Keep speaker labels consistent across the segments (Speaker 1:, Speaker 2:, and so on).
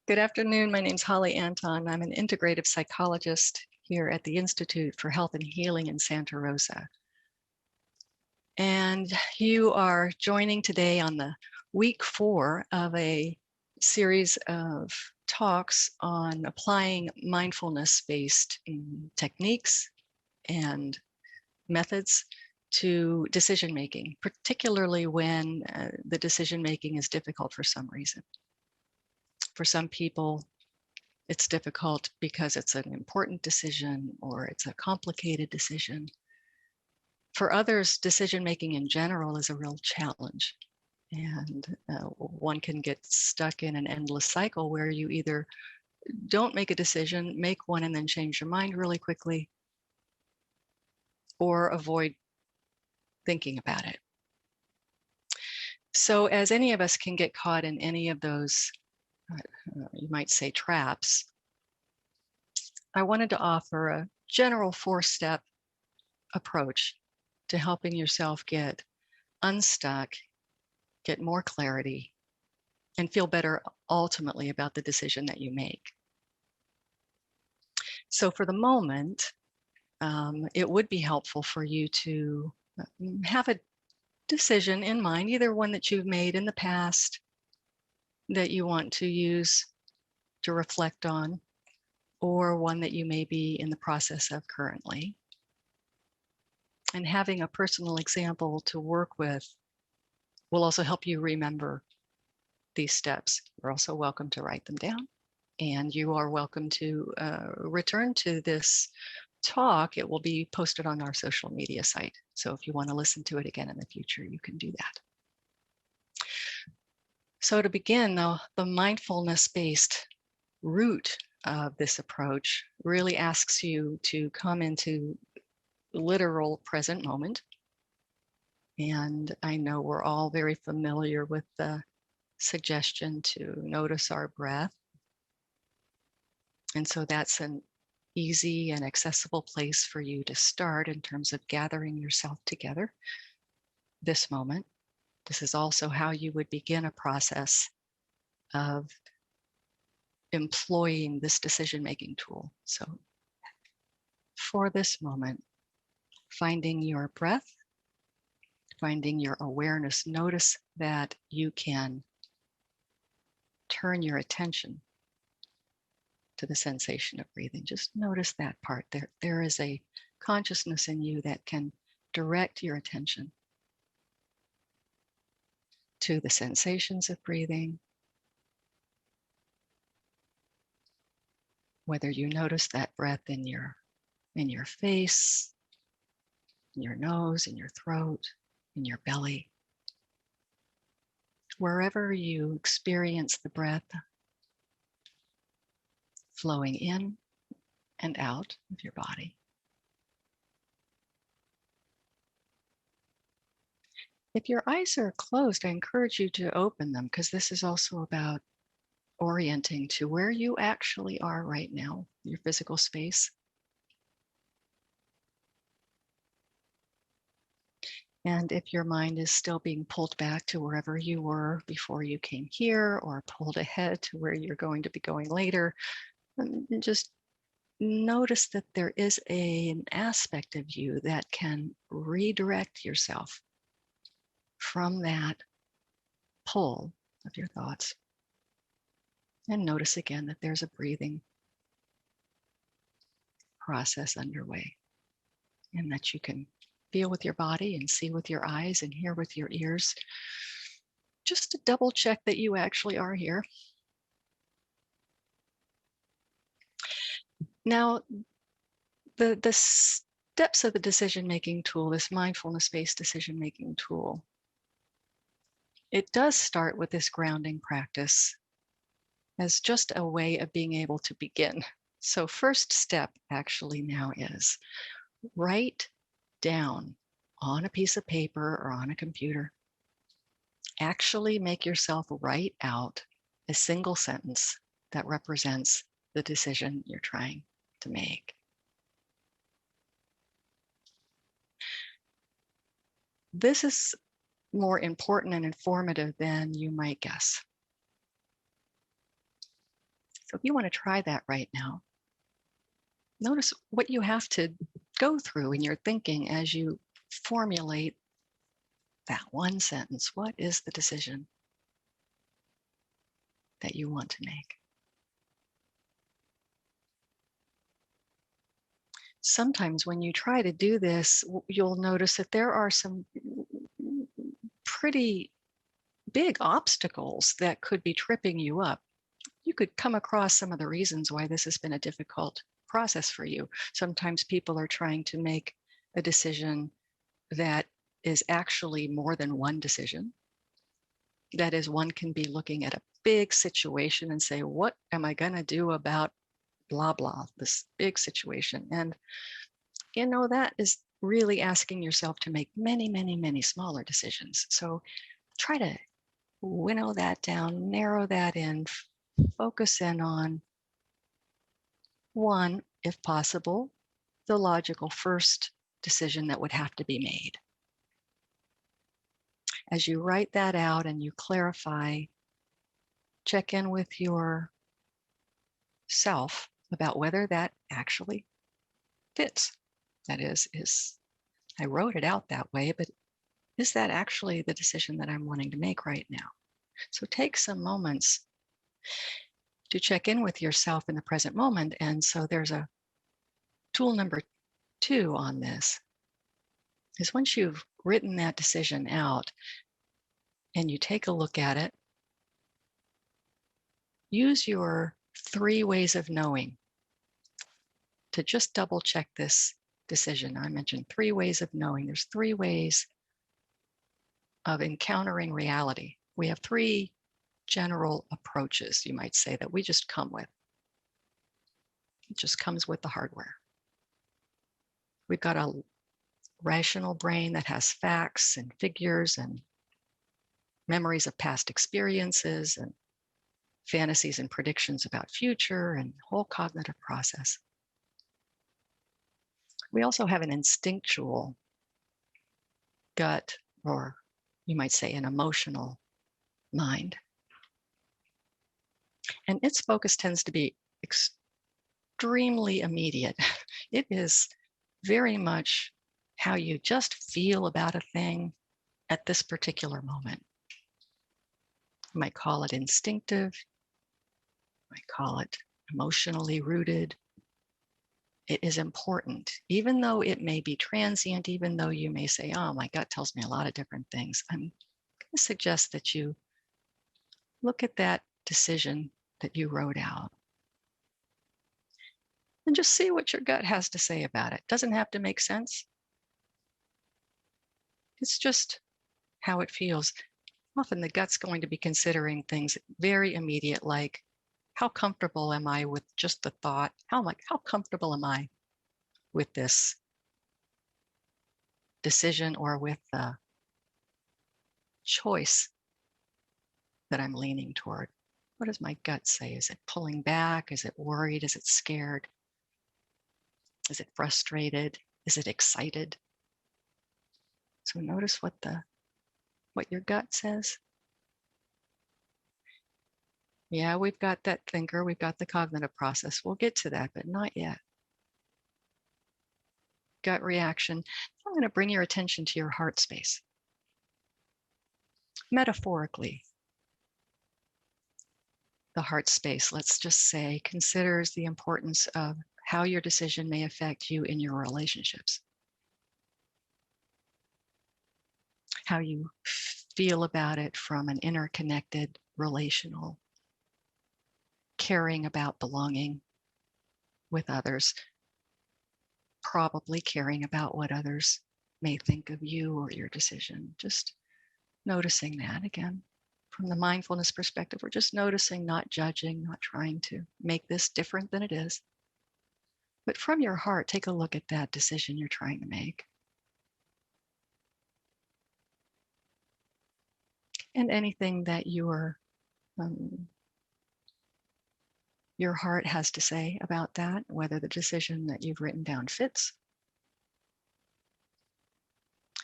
Speaker 1: Good afternoon. My name's Holly Anton. I'm an integrative psychologist here at the Institute for Health and Healing in Santa Rosa. And you are joining today on the week 4 of a series of talks on applying mindfulness-based techniques and methods to decision-making, particularly when the decision-making is difficult for some reason. For some people, it's difficult because it's an important decision or it's a complicated decision. For others, decision-making in general is a real challenge. And one can get stuck in an endless cycle where you either don't make a decision, make one and then change your mind really quickly, or avoid thinking about it. So as any of us can get caught in any of those, you might say, traps, I wanted to offer a general 4-step approach to helping yourself get unstuck, get more clarity, and feel better ultimately about the decision that you make. So for the moment, it would be helpful for you to have a decision in mind, either one that you've made in the past that you want to use to reflect on, or one that you may be in the process of currently. And having a personal example to work with will also help you remember these steps. You're also welcome to write them down, and you are welcome to return to this talk. It will be posted on our social media site. So if you want to listen to it again in the future, you can do that. So to begin, though, the mindfulness-based root of this approach really asks you to come into literal present moment. And I know we're all very familiar with the suggestion to notice our breath. And so that's an easy and accessible place for you to start in terms of gathering yourself together this moment. This is also how you would begin a process of employing this decision-making tool. So for this moment, finding your breath, finding your awareness, notice that you can turn your attention to the sensation of breathing. Just notice that part. There is a consciousness in you that can direct your attention to the sensations of breathing. Whether you notice that breath in your face, in your nose, in your throat, in your belly. Wherever you experience the breath flowing in and out of your body. If your eyes are closed, I encourage you to open them, because this is also about orienting to where you actually are right now, your physical space. And if your mind is still being pulled back to wherever you were before you came here, or pulled ahead to where you're going to be going later, just notice that there is an aspect of you that can redirect yourself from that pull of your thoughts. And notice again that there's a breathing process underway, and that you can feel with your body and see with your eyes and hear with your ears, just to double check that you actually are here. Now, the steps of the decision-making tool, this mindfulness-based decision-making tool, it does start with this grounding practice as just a way of being able to begin. So first step actually now is write down on a piece of paper or on a computer. Actually make yourself write out a single sentence that represents the decision you're trying to make. This is more important and informative than you might guess. So if you want to try that right now, notice what you have to go through in your thinking as you formulate that one sentence. What is the decision that you want to make? Sometimes when you try to do this, you'll notice that there are some pretty big obstacles that could be tripping you up. You could come across some of the reasons why this has been a difficult process for you. Sometimes people are trying to make a decision that is actually more than one decision. That is, one can be looking at a big situation and say, what am I going to do about blah, blah, this big situation? And, that is really asking yourself to make many, many, many smaller decisions. So try to winnow that down, narrow that in, focus in on one, if possible, the logical first decision that would have to be made. As you write that out and you clarify, check in with yourself about whether that actually fits. That is I wrote it out that way, but is that actually the decision that I'm wanting to make right now? So take some moments to check in with yourself in the present moment. And so there's a tool number 2 on this, is once you've written that decision out and you take a look at it, use your 3 ways of knowing to just double check this decision. I mentioned 3 ways of knowing. There's 3 ways of encountering reality. We have 3 general approaches, you might say, that we just come with. It just comes with the hardware. We've got a rational brain that has facts and figures and memories of past experiences and fantasies and predictions about future and whole cognitive process. We also have an instinctual gut, or you might say an emotional mind. And its focus tends to be extremely immediate. It is very much how you just feel about a thing at this particular moment. You might call it instinctive, you might call it emotionally rooted. It is important, even though it may be transient, even though you may say, oh, my gut tells me a lot of different things. I'm going to suggest that you look at that decision that you wrote out and just see what your gut has to say about it. Doesn't have to make sense. It's just how it feels. Often the gut's going to be considering things very immediate, like how comfortable am I with just the thought? How comfortable am I with this decision or with the choice that I'm leaning toward? What does my gut say? Is it pulling back? Is it worried? Is it scared? Is it frustrated? Is it excited? So notice what your gut says. Yeah, we've got that thinker, we've got the cognitive process. We'll get to that, but not yet. Gut reaction. I'm going to bring your attention to your heart space. Metaphorically, the heart space, let's just say, considers the importance of how your decision may affect you in your relationships. How you feel about it from an interconnected, relational, caring about belonging with others, probably caring about what others may think of you or your decision. Just noticing that again. From the mindfulness perspective, we're just noticing, not judging, not trying to make this different than it is. But from your heart, take a look at that decision you're trying to make. And anything that your heart has to say about that, whether the decision that you've written down fits,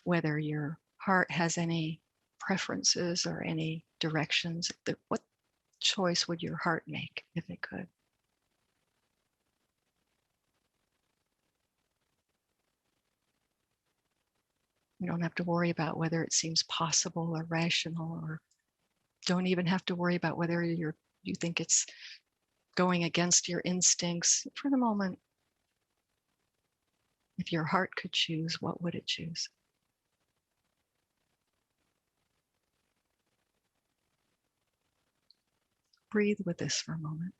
Speaker 1: whether your heart has any preferences or any directions, what choice would your heart make if it could? You don't have to worry about whether it seems possible or rational, or don't even have to worry about whether you think it's going against your instincts. For the moment, if your heart could choose, what would it choose? Breathe with this for a moment.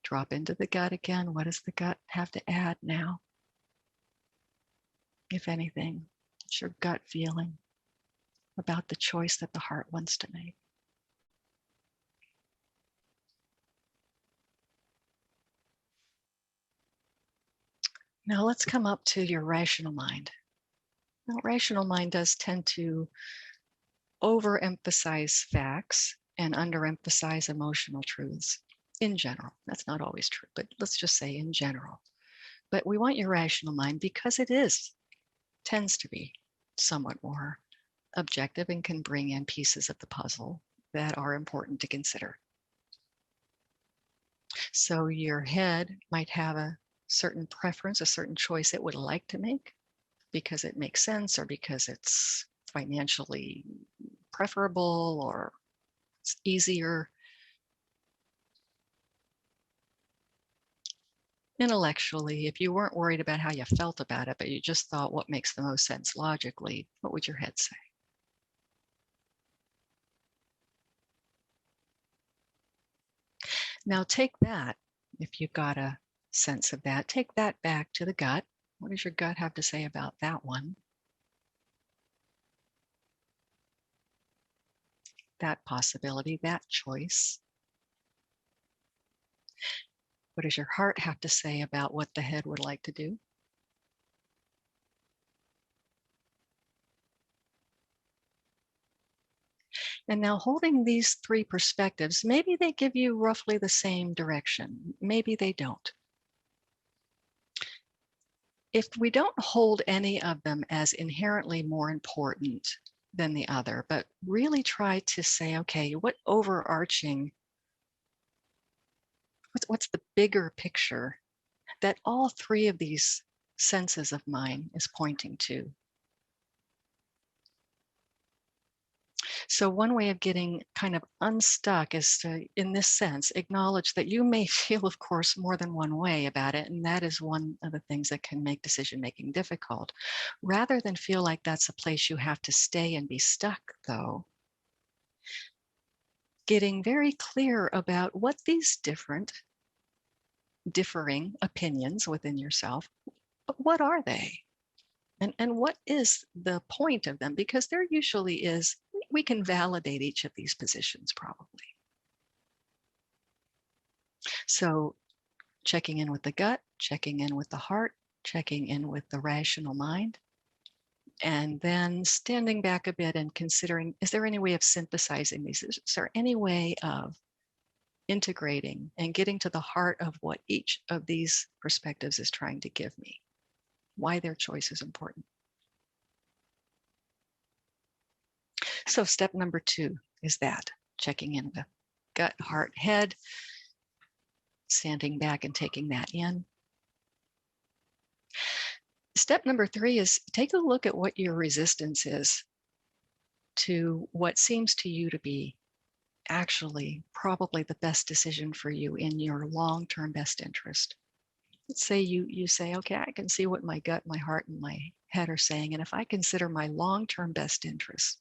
Speaker 1: Drop into the gut again. What does the gut have to add now? If anything, it's your gut feeling about the choice that the heart wants to make. Now let's come up to your rational mind. Now, rational mind does tend to overemphasize facts and underemphasize emotional truths in general. That's not always true, but let's just say in general. But we want your rational mind because it tends to be somewhat more objective and can bring in pieces of the puzzle that are important to consider. So your head might have a certain preference, a certain choice it would like to make because it makes sense or because it's financially preferable or it's easier. Intellectually, if you weren't worried about how you felt about it, but you just thought what makes the most sense logically, what would your head say? Now take that, if you've got a sense of that, take that back to the gut. What does your gut have to say about that one? That possibility, that choice. What does your heart have to say about what the head would like to do? And now holding these three perspectives, maybe they give you roughly the same direction. Maybe they don't. If we don't hold any of them as inherently more important than the other, but really try to say, okay, what overarching, what's the bigger picture that all three of these senses of mine is pointing to? So one way of getting kind of unstuck is to, in this sense, acknowledge that you may feel, of course, more than one way about it. And that is one of the things that can make decision-making difficult. Rather than feel like that's a place you have to stay and be stuck, though, getting very clear about what these differing opinions within yourself, what are they? And what is the point of them? Because there usually is, we can validate each of these positions probably. So checking in with the gut, checking in with the heart, checking in with the rational mind, and then standing back a bit and considering, is there any way of synthesizing these? Is there any way of integrating and getting to the heart of what each of these perspectives is trying to give me? Why their choice is important. So step number 2 is that, checking in with gut, heart, head, standing back and taking that in. Step number 3 is take a look at what your resistance is to what seems to you to be actually probably the best decision for you in your long-term best interest. Let's say you say, okay, I can see what my gut, my heart, and my head are saying. And if I consider my long-term best interest,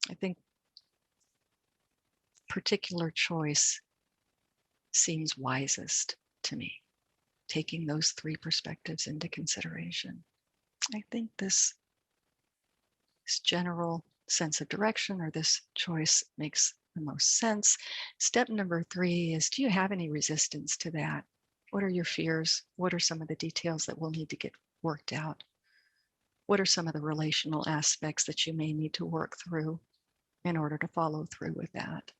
Speaker 1: I think particular choice seems wisest to me, taking those 3 perspectives into consideration. I think this general sense of direction or this choice makes the most sense. Step number 3 is, do you have any resistance to that? What are your fears? What are some of the details that will need to get worked out? What are some of the relational aspects that you may need to work through in order to follow through with that?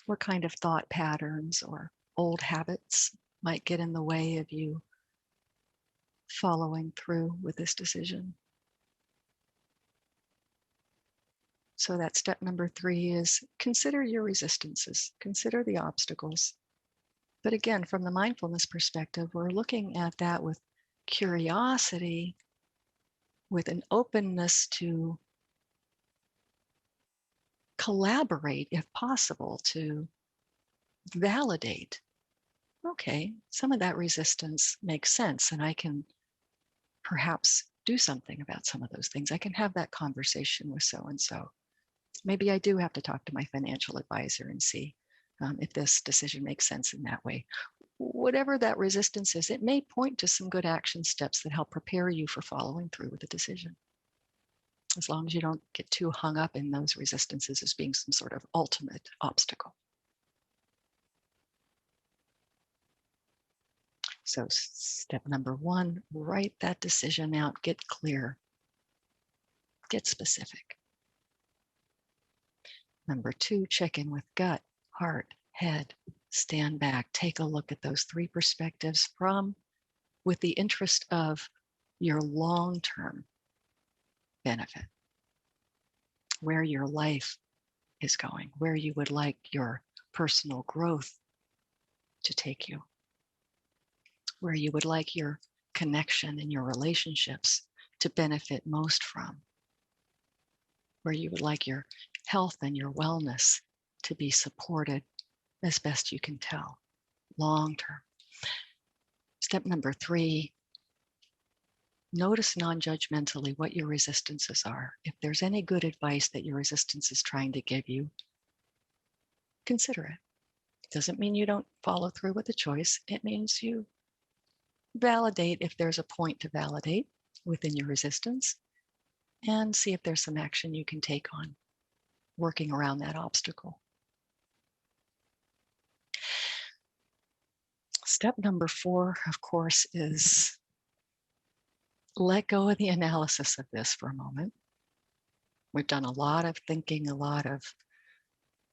Speaker 1: What kind of thought patterns or old habits might get in the way of you following through with this decision? So that step number 3 is consider your resistances, consider the obstacles. But again, from the mindfulness perspective, we're looking at that with curiosity, with an openness to collaborate if possible, to validate. Okay, some of that resistance makes sense, and I can perhaps do something about some of those things. I can have that conversation with so and so. Maybe I do have to talk to my financial advisor and see if this decision makes sense in that way. Whatever that resistance is, it may point to some good action steps that help prepare you for following through with the decision. As long as you don't get too hung up in those resistances as being some sort of ultimate obstacle. So step number 1, write that decision out, get clear, get specific. Number 2, check in with gut, heart, head, stand back, take a look at those 3 perspectives with the interest of your long-term benefit, where your life is going, where you would like your personal growth to take you, where you would like your connection and your relationships to benefit most from, where you would like your health and your wellness to be supported as best you can tell, long term. Step number 3, notice non-judgmentally what your resistances are. If there's any good advice that your resistance is trying to give you, consider it. It doesn't mean you don't follow through with the choice. It means you validate if there's a point to validate within your resistance and see if there's some action you can take on working around that obstacle. Step number 4, of course, is let go of the analysis of this for a moment. We've done a lot of thinking, a lot of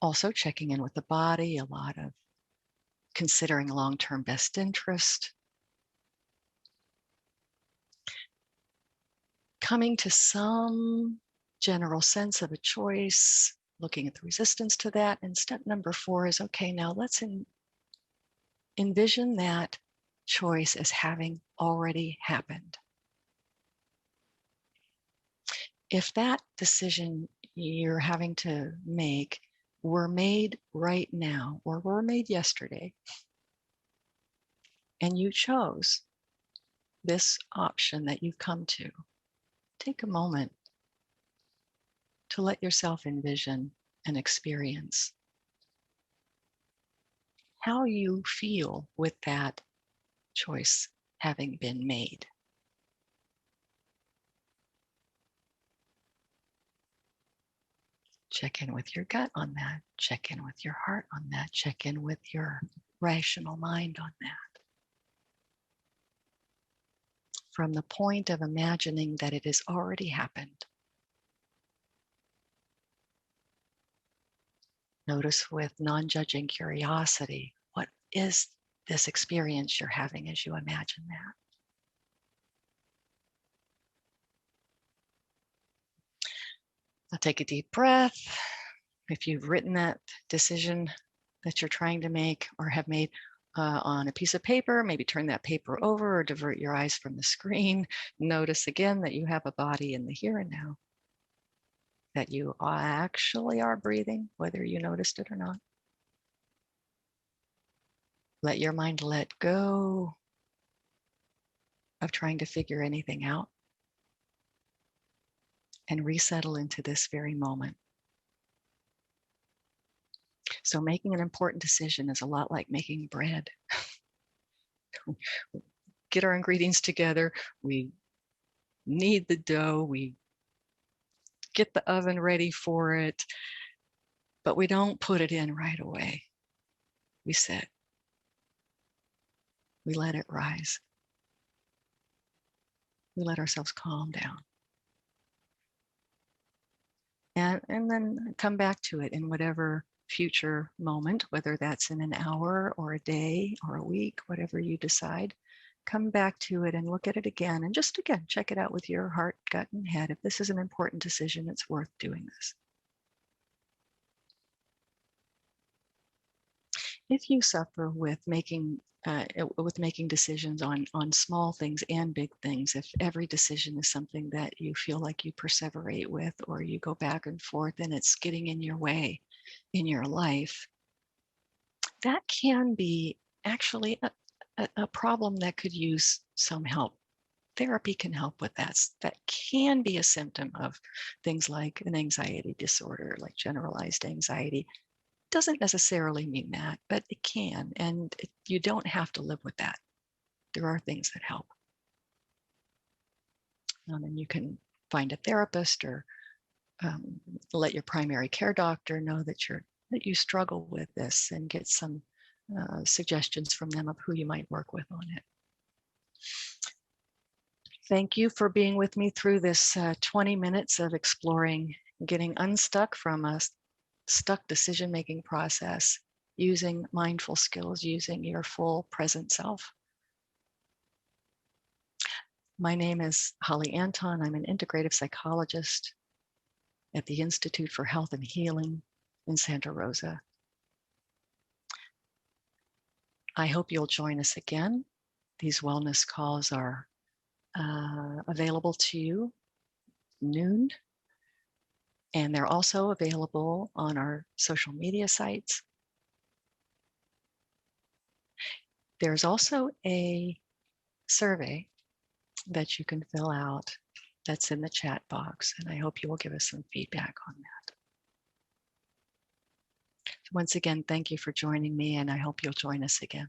Speaker 1: also checking in with the body, a lot of considering long-term best interest, coming to some general sense of a choice, looking at the resistance to that. And step number 4 is, okay, now let's envision that choice as having already happened. If that decision you're having to make were made right now or were made yesterday, and you chose this option that you've come to, take a moment to let yourself envision and experience how you feel with that choice having been made. Check in with your gut on that. Check in with your heart on that. Check in with your rational mind on that. From the point of imagining that it has already happened, notice with non-judging curiosity, what is this experience you're having as you imagine that? Now take a deep breath. If you've written that decision that you're trying to make or have made on a piece of paper, maybe turn that paper over or divert your eyes from the screen. Notice again that you have a body in the here and now, that you actually are breathing, whether you noticed it or not. Let your mind let go of trying to figure anything out and resettle into this very moment. So making an important decision is a lot like making bread. Get our ingredients together, we knead the dough, we get the oven ready for it, but we don't put it in right away. We sit. We let it rise. We let ourselves calm down. And then come back to it in whatever future moment, whether that's in an hour or a day or a week, whatever you decide. Come back to it and look at it again. And just again, check it out with your heart, gut, and head. If this is an important decision, it's worth doing this. if you suffer with making decisions on small things and big things, if every decision is something that you feel like you perseverate with, or you go back and forth and it's getting in your way in your life, that can be actually a problem that could use some help. Therapy can help with that. That can be a symptom of things like an anxiety disorder, like generalized anxiety. Doesn't necessarily mean that, but it can. And you don't have to live with that. There are things that help. And you can find a therapist, or let your primary care doctor know that you struggle with this, and get some suggestions from them of who you might work with on it. Thank you for being with me through this 20 minutes of exploring getting unstuck from a stuck decision-making process, using mindful skills, using your full present self. My name is Holly Anton. I'm an integrative psychologist at the Institute for Health and Healing in Santa Rosa. I hope you'll join us again. These wellness calls are available to you noon, and they're also available on our social media sites. There's also a survey that you can fill out that's in the chat box, and I hope you will give us some feedback on that. Once again, thank you for joining me, and I hope you'll join us again.